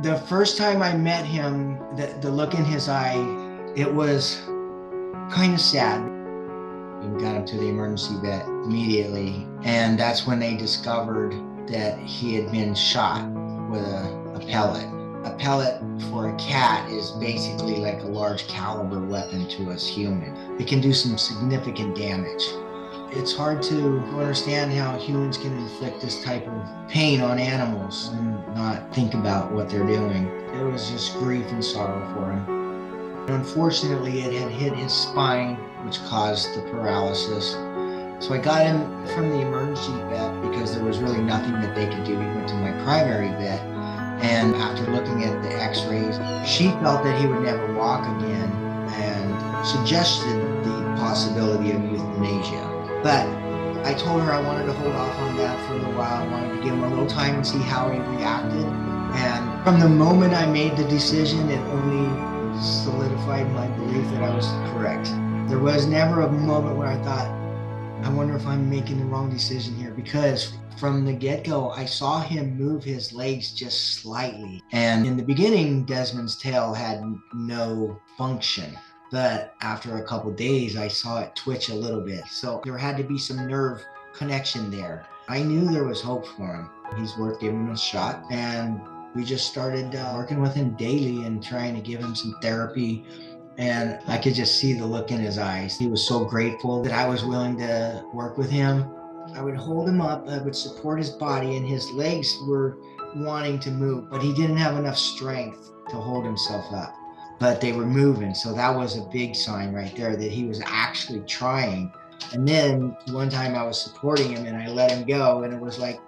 The first time I met him, the look in his eye, it was kind of sad. We got him to the emergency vet immediately, and that's when they discovered that he had been shot with a pellet. A pellet for a cat is basically like a large caliber weapon to us humans. It can do some significant damage. It's hard to understand how humans can inflict this type of pain on animals and not think about what they're doing. It was just grief and sorrow for him. Unfortunately, it had hit his spine, which caused the paralysis. So I got him from the emergency vet because there was really nothing that they could do. He went to my primary vet, and after looking at the x-rays, she felt that he would never walk again and suggested the possibility of euthanasia. But I told her I wanted to hold off on that for a little while. I wanted to give him a little time and see how he reacted. And from the moment I made the decision, it only solidified my belief that I was correct. There was never a moment where I thought, I wonder if I'm making the wrong decision here, because from the get-go, I saw him move his legs just slightly. And in the beginning, Desmond's tail had no function. But after a couple days, I saw it twitch a little bit. So there had to be some nerve connection there. I knew there was hope for him. He's worth giving him a shot. And we just started working with him daily and trying to give him some therapy. And I could just see the look in his eyes. He was so grateful that I was willing to work with him. I would hold him up, I would support his body, and his legs were wanting to move, but he didn't have enough strength to hold himself up. But they were moving, so that was a big sign right there that he was actually trying. And then one time I was supporting him and I let him go, and it was like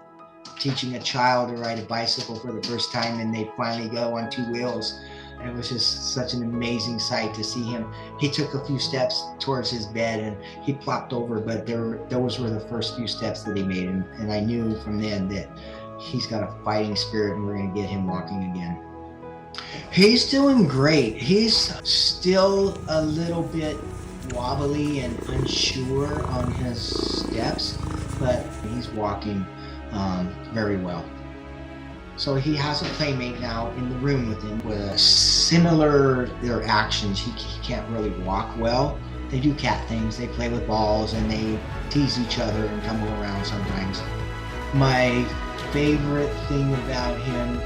teaching a child to ride a bicycle for the first time and they finally go on two wheels. And it was just such an amazing sight to see him. He took a few steps towards his bed and he plopped over, but those were the first few steps that he made. And I knew from then that he's got a fighting spirit and we're going to get him walking again. He's doing great. He's still a little bit wobbly and unsure on his steps, but he's walking very well. So he has a playmate now in the room with him with similar their actions. He can't really walk well. They do cat things. They play with balls and they tease each other and tumble around sometimes. My favorite thing about him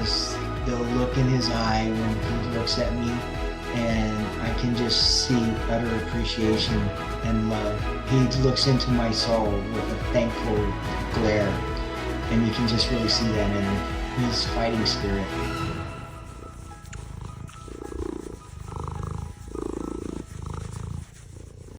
is the look in his eye when he looks at me, and I can just see utter appreciation and love. He looks into my soul with a thankful glare, and you can just really see that in him. His fighting spirit.